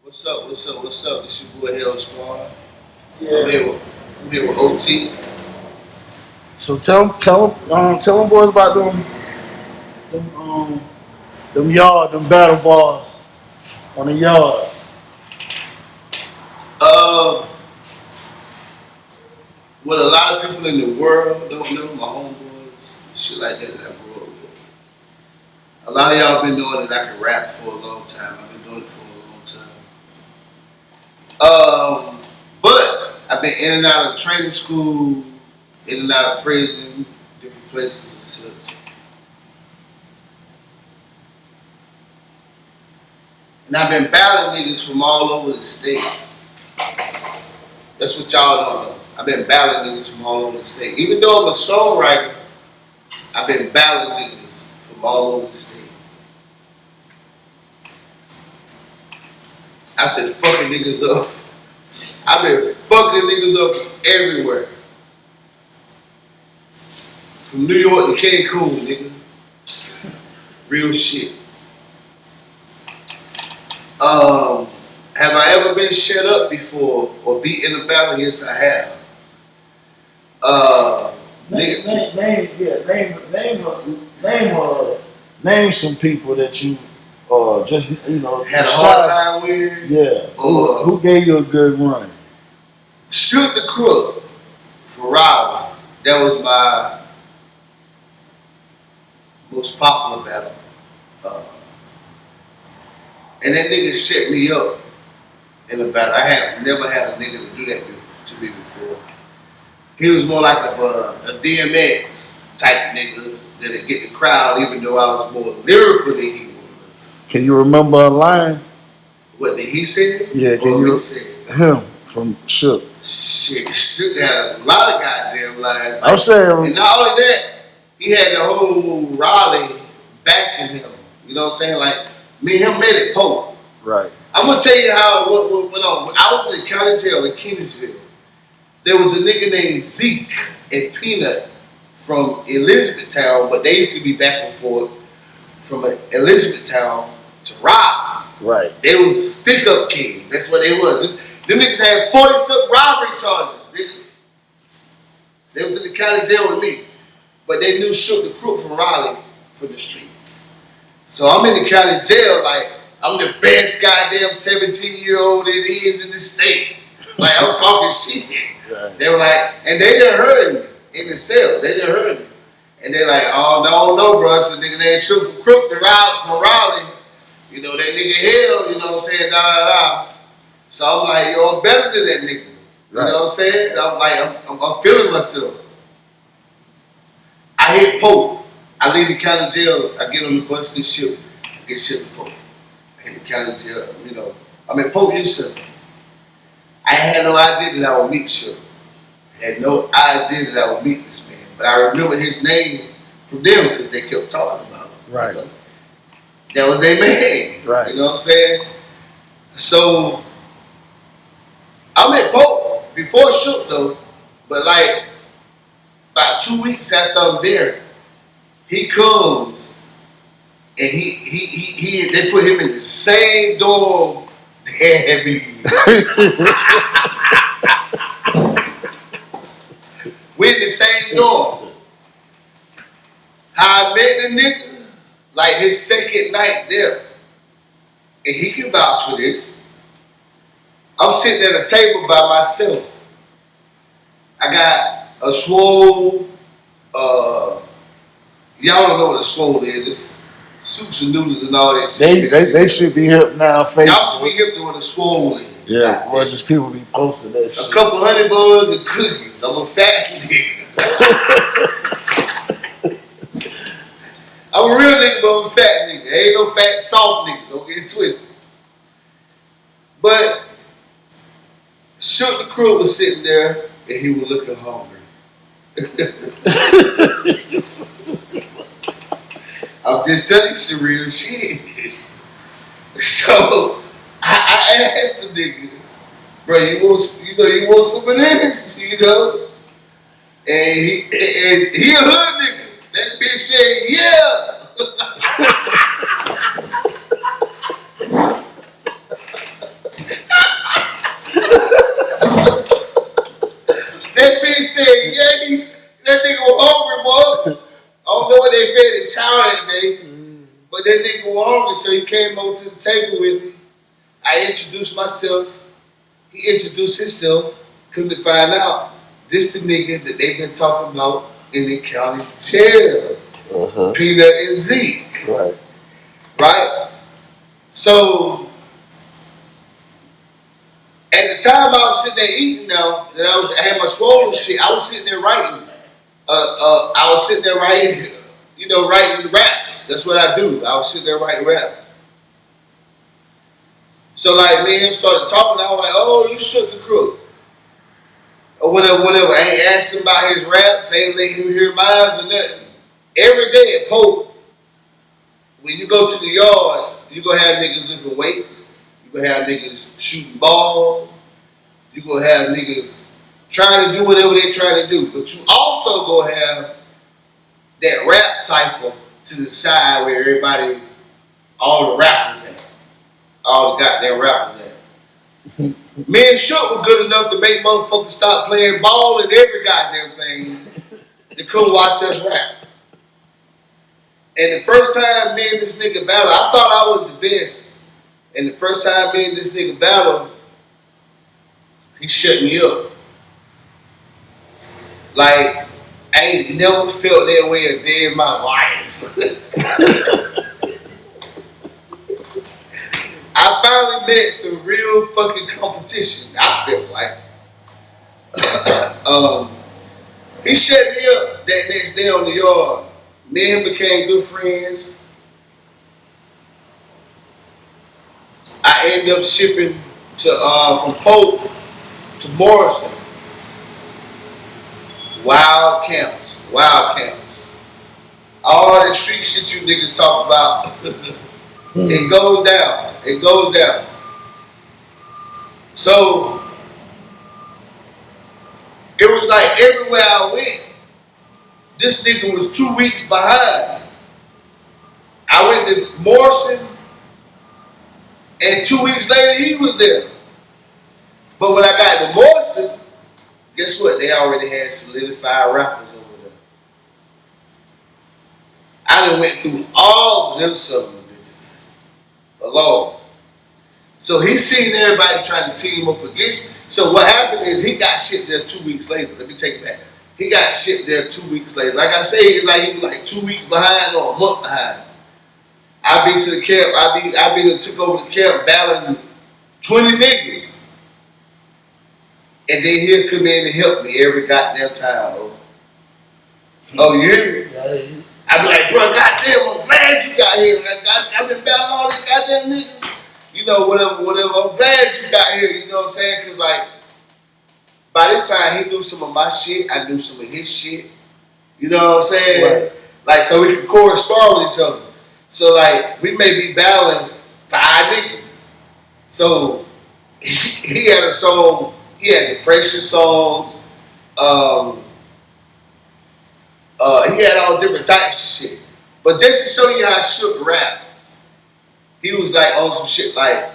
What's up? What's up? What's up? This your boy Hell Spon. Yeah. I'm here with OT. So tell them boys about them battle bars on the yard. Uh, what a lot of people in the world don't know, my homeboys, shit like that I grew up with. A lot of y'all been knowing that I can rap for a long time. I've been doing it for a long time. But I've been in and out of training school, in and out of prison, different places and such. And I've been battling niggas from all over the state. That's what y'all don't know. I've been battling niggas from all over the state. Even though I'm a songwriter, I've been battling niggas from all over the state. I've been fucking niggas up. I've been fucking niggas up everywhere. From New York to Cancun, nigga. Real shit. Have I ever been shut up before or beat in a battle? Yes, I have. Name some people that you just Had a hard time with. Yeah. Who gave you a good run? Shoot the Crook for Raleigh. That was my most popular battle. And that nigga set me up in a battle. I have never had a nigga to do that to me before. He was more like a DMX type nigga that'd get the crowd, even though I was more lyrical than he was. Can you remember a line? What did he say? Yeah, him from Shook. Shit, Shook had a lot of goddamn lines. I'm saying, and not only that, he had the whole Raleigh backing him. You know what I'm saying? Like, me and him made it Pope. Right. I'm gonna tell you what went on. When I was in the county jail in Kenansville, there was a nigga named Zeke and Peanut from Elizabethtown, but they used to be back and forth from Elizabethtown to Raleigh. Right. They was stick up kids. That's what they was. Them niggas had 40-something robbery charges. They was in the county jail with me, but they knew Shook the Crook from Raleigh from the streets. So I'm in the county jail, like, I'm the best goddamn 17-year-old it is in the state. Like, I'm talking shit. Right. They were like, and they done heard me in the cell. They done heard me. And they're like, oh, no, bro. It's a nigga named Shook the Crook from Raleigh. You know, that nigga Hell, you know what I'm saying, da-da-da. So I'm like, yo, I'm better than that nigga. You know what I'm saying? And I'm like, I'm feeling myself. I hit Pope. I leave the county jail. I get on the bus, get shipped. I get shipped to Pope. I hit the county jail, you know. I'm in Pope Youssef. I had no idea that I would meet Shook. I had no idea that I would meet this man. But I remember his name from them because they kept talking about him. Right. You know? That was their man. Right. You know what I'm saying? So I'm at Pope before Shook though, but like about 2 weeks after I'm there, he comes and they put him in the same dorm they had me. We're in the same dorm. How I met the nigga, like his second night there, and he can vouch for this. I'm sitting at a table by myself. I got a swole, y'all don't know what a swole is. It's soups and noodles and all that shit. They should be hip now. Facebook. Y'all should be hip to what a swole is. Yeah, or just people be posting that shit. A couple honey buns and cookies. I'm a fat nigga. I'm a real nigga, but I'm a fat nigga. Ain't no fat, soft nigga. Don't get it twisted. But Shook the Crook was sitting there and he was looking hungry. I'm just telling you some real shit. So I asked the nigga, bro, you want some of this, you know? And he a hood nigga. That bitch said, yeah. hungry, so he came over to the table with me. I introduced myself. He introduced himself. Come to find out, this the nigga that they've been talking about in the county jail. Peanut and Zeke. Right? So, at the time I was sitting there eating now, that I had my swollen shit, I was sitting there writing. I was sitting there writing, writing raps. That's what I do. I was sitting there writing raps. So like me and him started talking, I was like, oh, you shook the crook. Or whatever. I ain't asked him about his raps, ain't let him hear mine or nothing. Every day at Pope, when you go to the yard, you gonna have niggas lifting weights, you gonna have niggas shooting balls, you gonna have niggas trying to do whatever they're trying to do. But you also gonna have that rap cipher to the side where everybody's, all the rappers at. All the goddamn rappers at. Me and Shook were good enough to make motherfuckers stop playing ball and every goddamn thing. They couldn't watch us rap. And the first time me and this nigga battled, I thought I was the best. And the first time me and this nigga battled, he shut me up. Like, I ain't never felt that way a day in my life. I finally met some real fucking competition, I felt like. He shut me up that next day on the yard. Me and him became good friends. I ended up shipping to from Pope to Morrison. Wild camps. All that street shit you niggas talk about. It goes down. So it was like everywhere I went, this nigga was 2 weeks behind. I went to Morrison, and 2 weeks later he was there. But when I got to Morrison, guess what? They already had solidified rappers over there. I done went through all of them southern bitches alone. So he seen everybody trying to team up against me. So what happened is he got shipped there 2 weeks later. Let me take it back. He got shipped there 2 weeks later. Like I say, he was like 2 weeks behind or a month behind. I been to the camp. I been took over the camp battling 20 niggas. And then he'll come in and help me every goddamn time. Oh, you? I be like, bro, goddamn, I'm glad you got here. I've been battling all these goddamn niggas. Whatever. I'm glad you got here, you know what I'm saying? Because, like, by this time, he knew some of my shit. I knew some of his shit. You know what I'm saying? Right. Like, so we could correspond with each other. So, like, we may be battling 5 niggas. So, he had a song. He had depression songs. He had all different types of shit. But just to show you how Shook rap, he was like on some shit like,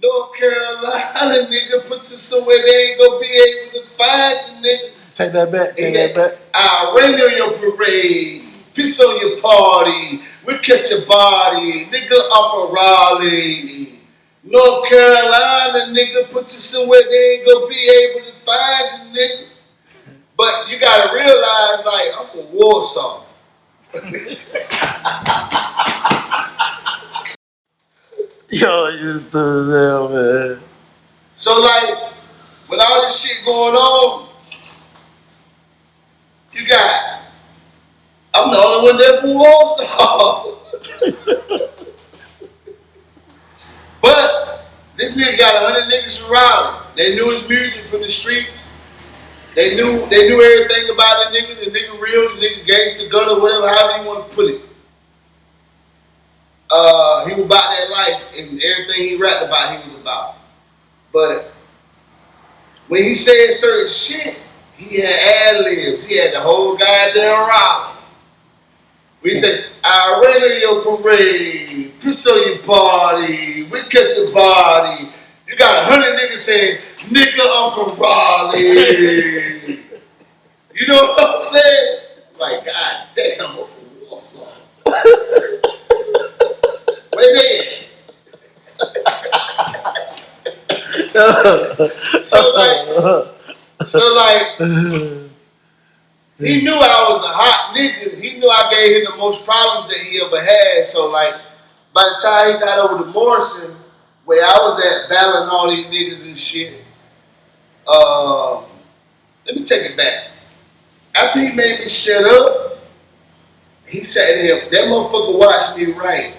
North Carolina nigga put you somewhere they ain't gonna be able to find you, nigga. Take that back. I'll rain on your parade, piss on your party, we'll catch your body, nigga off of Raleigh. North Carolina nigga put you somewhere they ain't gonna be able to find you, nigga. But you gotta realize, like, I'm from Warsaw. Yo, you do that, man. So, like, with all this shit going on, I'm the only one there from Warsaw. But this nigga got 100 niggas from Raleigh. They knew his music from the streets. They knew everything about the nigga real, the nigga gangster, gutter, whatever, however you want to put it. He was about that life, and everything he rapped about, he was about. But when he said certain shit, he had ad-libs. He had the whole goddamn Raleigh. When he said, I'll rain on your parade, piss on your party, we catch your body. You got 100 niggas saying, nigga, I'm from Raleigh. You know what I'm saying? Like, god damn, I'm from Warsaw. their head. So he knew I was a hot nigga. He knew I gave him the most problems that he ever had. So like, by the time he got over to Morrison, where I was at battling all these niggas and shit, let me take it back. After he made me shut up, he sat there. That motherfucker watched me write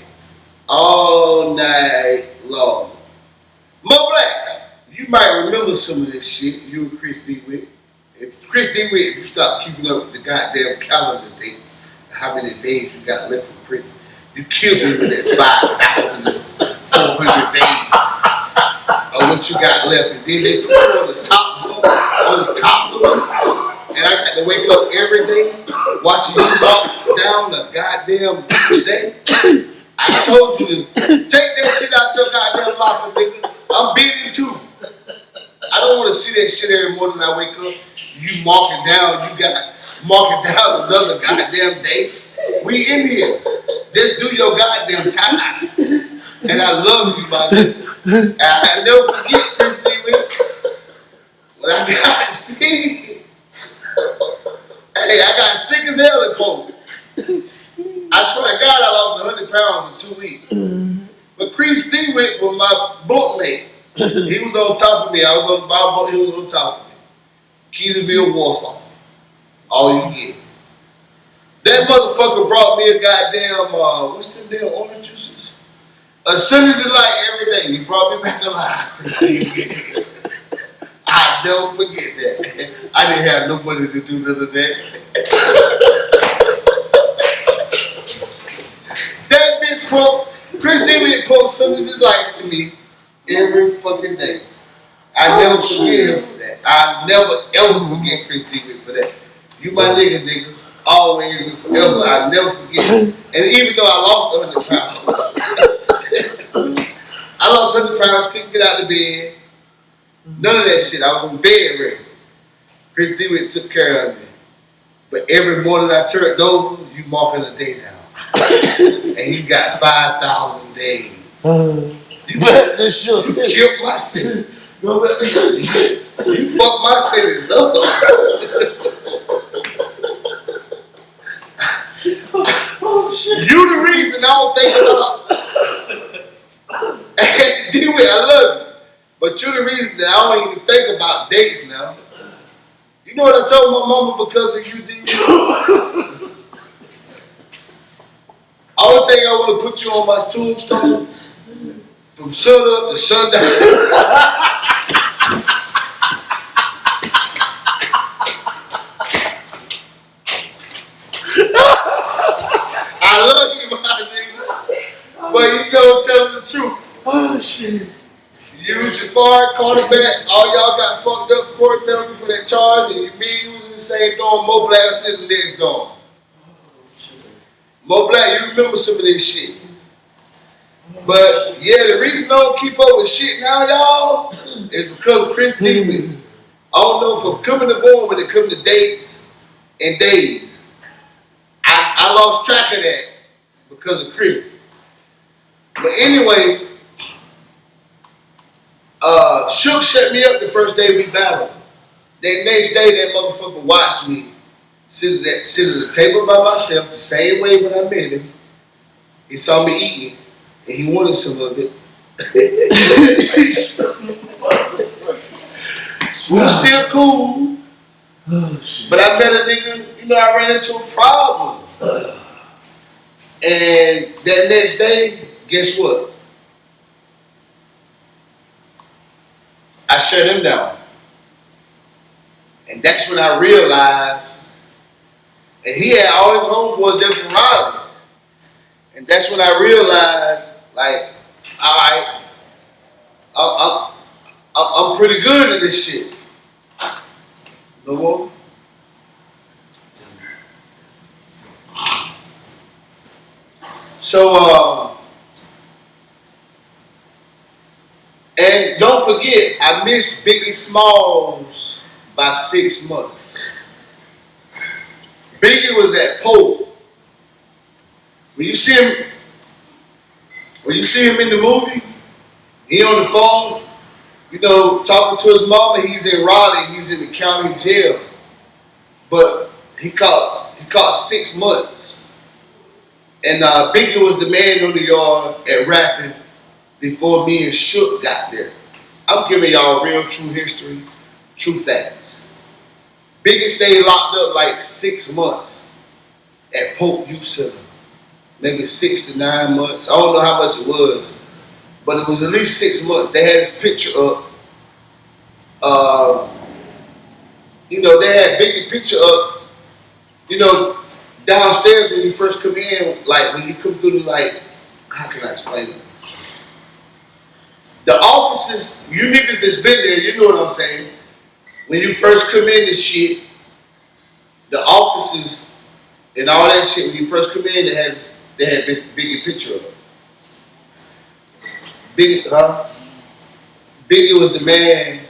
all night long. Mo Black, you might remember some of this shit. You and Chris DeWitt. If Chris DeWitt, if you stop keeping up with the goddamn calendar dates, how many days you got left in prison, you killed me with that 5,400 days of what you got left, and then they put you on the top of it, and I got to wake up every day watching you walk down the goddamn day. I told you to take that shit out your goddamn locker, nigga. I'm beating too. I don't want to see that shit every morning I wake up. You marking down, you got marking down another goddamn day. We in here. Just do your goddamn time. And I love you, my nigga. And I never forget, Chris DeWitt, when I got sick. Hey, I got sick as hell in COVID. I swear to God, I lost 100 pounds in 2 weeks. But Chris DeWitt was my bunkmate. He was on top of me. I was on my bunk. He was on top of me. Keatonville, Warsaw. All you get. That motherfucker brought me a goddamn, what's them damn orange juices? A Sunny Delight every day. He brought me back alive, Chris DeWitt. I never forget that. I didn't have no money to do none of that. That bitch quote, Chris DeWitt quote Sunny Delights to me every fucking day. I never forget him for that. I never ever forget Chris DeWitt for that. You my nigga. Always and forever. I never forget him. And even though I lost 100 pounds, I lost 100 pounds, couldn't get out of bed. None of that shit. I was on bed rest. Chris DeWitt took care of me. But every morning I turned over, you marking a day now. And you got 5,000 days. You killed my sentence. You fucked my sentence up. Oh, shit. You the reason I don't think about. Hey, DeWitt, I love you. But you the reason that I don't even think about dates now. You know what I told my mama because of you, DeWitt? Only thing I want to put you on my tombstone from sun up to sundown. I love you, my nigga. But you gonna tell the truth. Oh shit. You and Jafar, quarterbacks, all y'all got fucked up court number for that charge, and me was in the same dorm, Mo Black was in the next dorm. Mo Black, you remember some of this shit. But yeah, the reason I don't keep up with shit now, y'all, is because of Chris DeWitt. I don't know if I'm coming or going when it comes to dates and days. I lost track of that because of Chris. But anyway, Shook shut me up the first day we battled. That next day, that motherfucker watched me sit at the table by myself the same way when I met him. He saw me eating, and he wanted some of it. We're still cool. Oh, shit. But I met a nigga, I ran into a problem. And that next day, guess what? I shut him down. And that's when I realized, and he had all his homeboys there from Raleigh. And that's when I realized, like, all right, I'm pretty good at this shit. No more? So, and don't forget, I missed Biggie Smalls by 6 months. Biggie was at Pope. When you see him When you see him in the movie, he on the phone, you know, talking to his mama. He's in Raleigh. He's in the county jail, but he caught 6 months. And Biggie was the man on the yard at rapping before me and Shook got there. I'm giving y'all real, true history, true facts. Biggie stayed locked up like 6 months at Polk Youth Center. Maybe 6 to 9 months. I don't know how much it was, but it was at least 6 months. They had his picture up. You know, they had Biggie picture up, you know, downstairs when you first come in, like when you come through the, like, how can I explain it? The offices, you niggas that's been there, you know what I'm saying. When you first come in and shit, the offices and all that shit, when you first come in, they had Biggie picture of it. Biggie was the man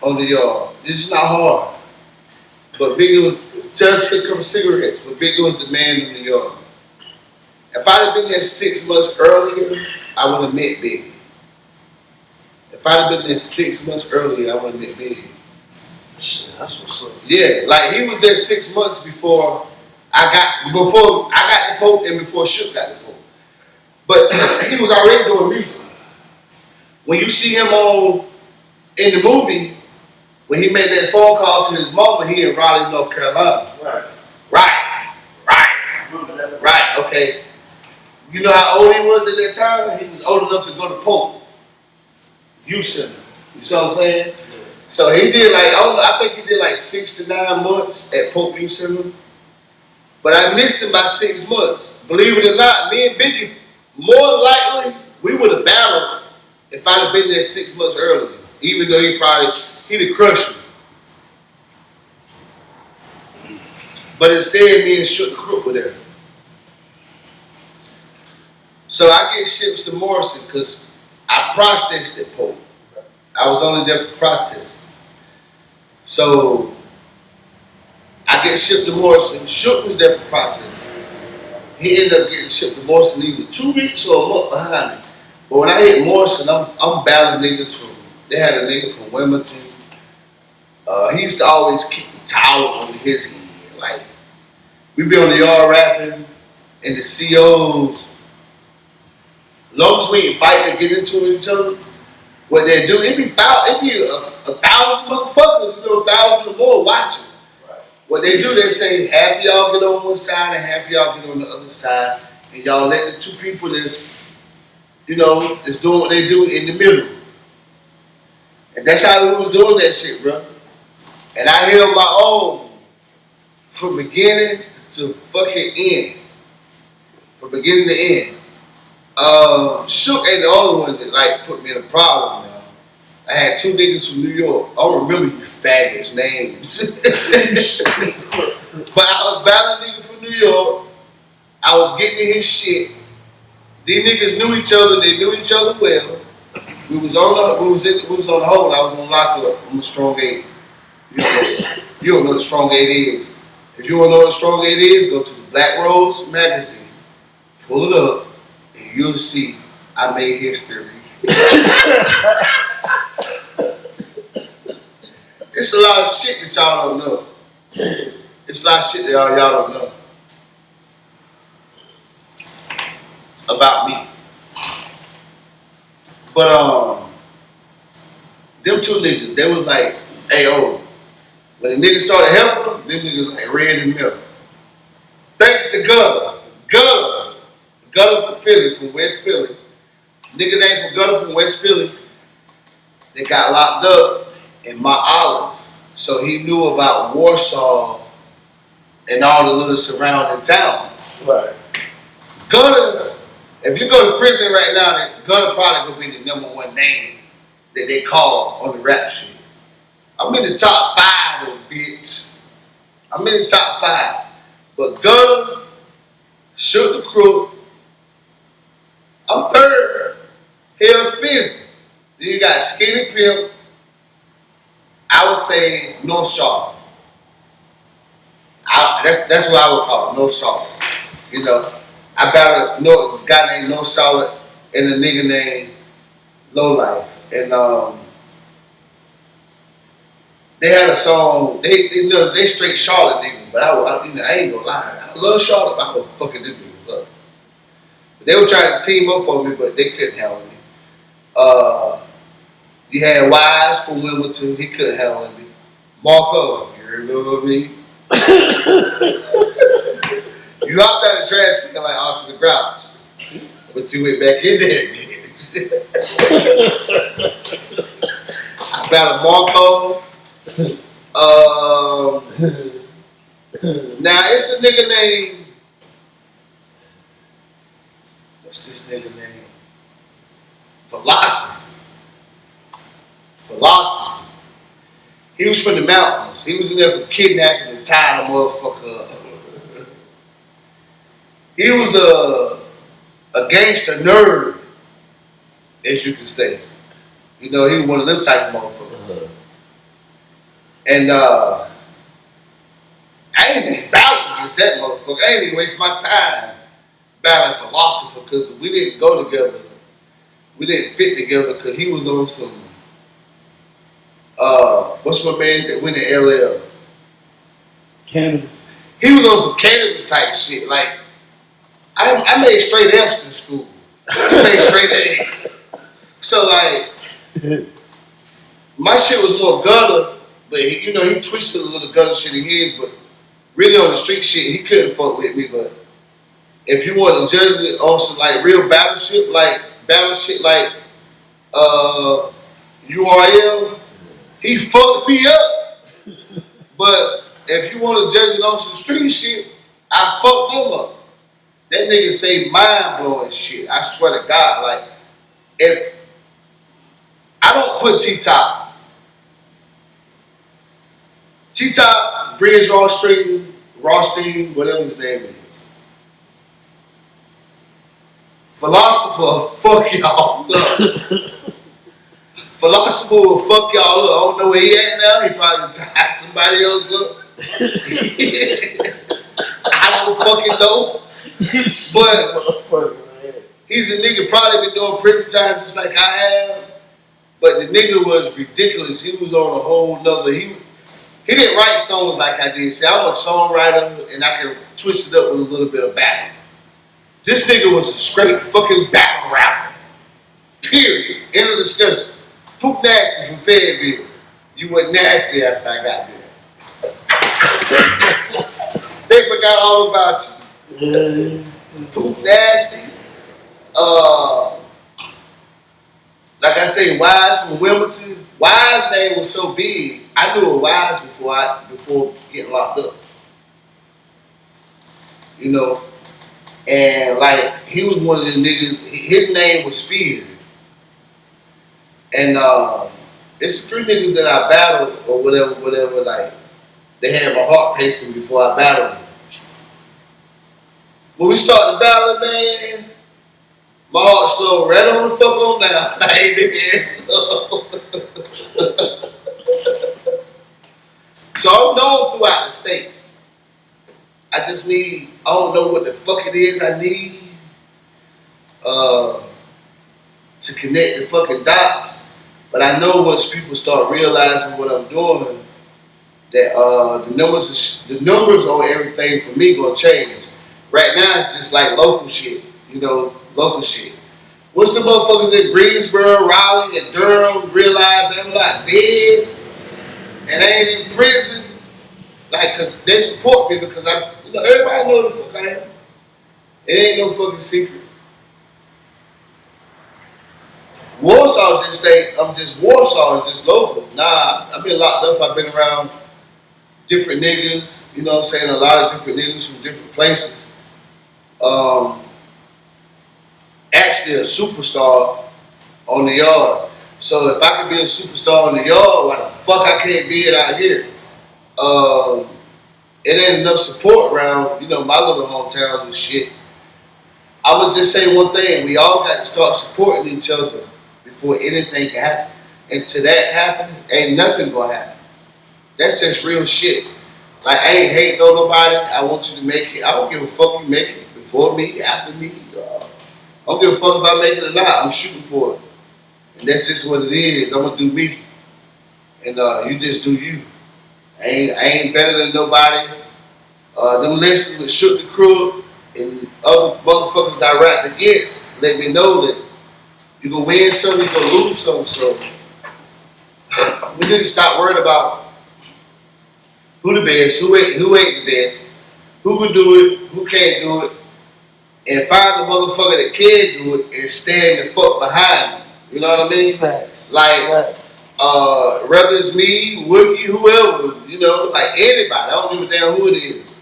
on the yard. It's not hard. But Biggie was just some cigarettes, but Biggie was the man in the yard. If I'd have been there 6 months earlier, I would have met Biggie. If I'd have been there 6 months earlier, I would have met Biggie. Shit, that's what's up. Yeah, like he was there 6 months before I got the Pope and before Shook got the Pope. But he was already doing music. When you see him in the movie, when he made that phone call to his mama, he in Raleigh, North Carolina. Right, okay. You know how old he was at that time? He was old enough to go to Polk Youth Center. You see what I'm saying? Yeah. So he did I think he did like 6 to 9 months at Polk Youth Center. But I missed him by 6 months. Believe it or not, me and Biggie, more likely, we would have battled if I'd have been there 6 months earlier. Even though he'd have crushed me. But instead, me and Shook the Crook were there. So I get ships to Morrison because I processed at Polk. I was only there for processing. So I get shipped to Morrison. Shook was there for processing. He ended up getting shipped to Morrison either 2 weeks or a month behind me. But when I hit Morrison, I'm battling niggas from. They had a nigga from Wilmington. He used to always keep the towel under his head. Like, we be on the yard rapping, and the COs, as long as we ain't fighting and get into each other, what they do, it be a 1,000 motherfuckers, 1,000 or more watching. Right. What they do, they say half y'all get on one side and half y'all get on the other side, and y'all let the 2 people that's doing what they do in the middle. And that's how we was doing that shit, bro. And I held my own from beginning to fucking end. From beginning to end. Shook ain't the only one that put me in a problem, man. I had 2 niggas from New York. I don't remember you faggots' names. But I was battling niggas from New York. I was getting in his shit. These niggas knew each other. They knew each other well. We was on the hold. I was on lockup. I'm a strong 8. You don't know what a strong 8 is. If you don't know what a strong 8 is, go to the Black Rose magazine, pull it up, and you'll see I made history. It's a lot of shit that y'all don't know. It's a lot of shit that y'all don't know about me. But them 2 niggas, they was like, hey, when the niggas started helping them niggas like red and milk. Thanks to Gutter from Philly, from West Philly. Nigga named from Gutter from West Philly. They got locked up in my olive. So he knew about Warsaw and all the little surrounding towns. Right. Gutter, if you go to prison right now, Gutter probably gonna be the #1 name that they call on the rap shit. I'm in the top 5 though, bitch. I'm in the top 5. But Gutter, Shook the Crook, I'm 3rd. Hell's Fizzy. Then you got Skinny Pimp. I would say North Charlotte. That's what I would call it, North Charlotte. I battled a guy named North Charlotte and a nigga named Low Life. And they had a song. They straight Charlotte niggas, but I ain't gonna lie. I love Charlotte. I would fucking do niggas up. But they were trying to team up on me, but they couldn't handle me. You had Wise from Wilmington. He couldn't handle me. Marco, you know me. You hopped out of the trash can like Austin the Grouch, but you went back in there, bitch. I battled Marco. Now it's a nigga named, what's this nigga name? Philosophy. He was from the mountains. He was in there for kidnapping and tying a motherfucker up. He was a gangster nerd, as you can say. You know, he was one of them type of motherfuckers. And I ain't even battling against that motherfucker. I ain't even waste my time battling Philosopher because we didn't go together. We didn't fit together because he was on some, what's my man that went to LL? Cannabis. He was on some cannabis type shit. Like, I made straight F's in school. He made straight A. So, like, my shit was more gutter, but he twisted a little gutter shit in his, but really on the street shit, he couldn't fuck with me. But if you want to judge it on some, like, real battle shit like URL, he fucked me up. But if you want to judge it on some street shit, I fucked him up. That nigga say mind blowing shit. I swear to God, like, if I don't put T-Top, Bridge Rothstein, whatever his name is. Philosopher, fuck y'all up. Philosopher will fuck y'all up. I don't know where he at now. He probably tied somebody else up. I don't fucking know. But he's a nigga probably been doing prison time just like I have. But the nigga was ridiculous. He was on a whole nother. He didn't write songs like I did. See, I'm a songwriter and I can twist it up with a little bit of battle. This nigga was a straight fucking battle rapper. Period. End of discussion. Poop Nasty from Fayetteville. You went nasty after I got there. They forgot all about you. Poop Nasty. Like I say, Wise from Wilmington. Wise name was so big, I knew a Wise before getting locked up. You know, and like he was one of the niggas. His name was Spear, and it's 3 niggas that I battled or whatever. Like they had my heart pacing before I battled them. When we started battling, man. My heart slowed right on the fuck on down. I ain't it slow. So I'm known throughout the state. I don't know what the fuck it is I need to connect the fucking dots. But I know once people start realizing what I'm doing, that the numbers on everything for me gonna change. Right now it's just like local shit, local shit. Once the motherfuckers in Greensboro, Raleigh, and Durham realize I'm not dead and I ain't in prison, like, cause they support me because everybody know the fuck I am. It ain't no fucking secret. Warsaw just think I'm just Warsaw, just local. Nah, I've been locked up. I've been around different niggas. You know what I'm saying? A lot of different niggas from different places. Actually a superstar on the yard. So if I could be a superstar on the yard, why the fuck I can't be it out here? It ain't enough support around, my little hometowns and shit. I would just say one thing: we all got to start supporting each other before anything can happen. Until that happens, ain't nothing gonna happen. That's just real shit. Like, I ain't hating on nobody. I want you to make it. I don't give a fuck you make it before me, after me. I don't give a fuck about making it or not. I'm shooting for it. And that's just what it is. I'm gonna do me. And you just do you. I ain't better than nobody. Them lessons with Shook the Crew and other motherfuckers that I rapped against let me know that you gonna win some, you gonna lose some. So we need to stop worrying about who the best, who ain't the best, who can do it, who can't do it, and find the motherfucker that can do it and stand the fuck behind him. You know what I mean? Facts. Like, Facts. whether it's me, Wookie, whoever, you know, like anybody, I don't give a damn who it is.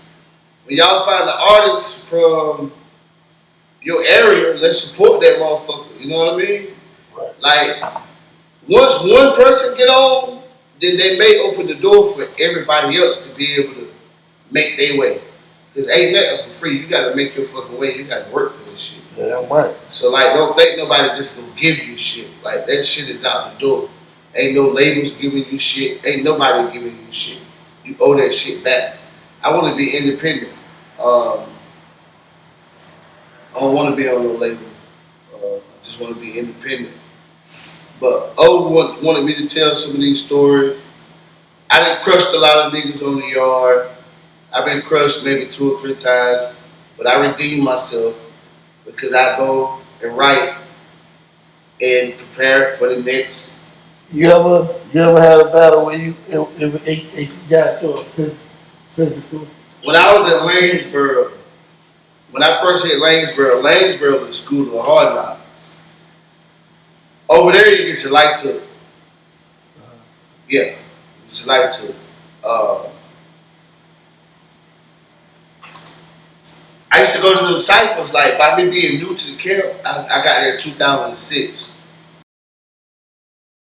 When y'all find the artist from your area, let's support that motherfucker. You know what I mean? Right. Like, once one person get on, then they may open the door for everybody else to be able to make their way. Because ain't nothing for free. You gotta make your fucking way. You gotta work for this shit. Yeah, I'm right. So like, don't think nobody just gonna give you shit. Like, that shit is out the door. Ain't no labels giving you shit. Ain't nobody giving you shit. You owe that shit back. I want to be independent. I don't want to be on no label. I just want to be independent. But wanted me to tell some of these stories. I done crushed a lot of niggas on the yard. I've been crushed maybe 2 or 3 times, but I redeemed myself because I go and write and prepare for the next. You ever had a battle where it got to a physical? When I was at Lanesboro, when I first hit Lanesboro was the school of hard knocks. Over there, you get your light took. Yeah, it's your light took. I used to go to them cyphers, like by me being new to the camp, I got there in 2006.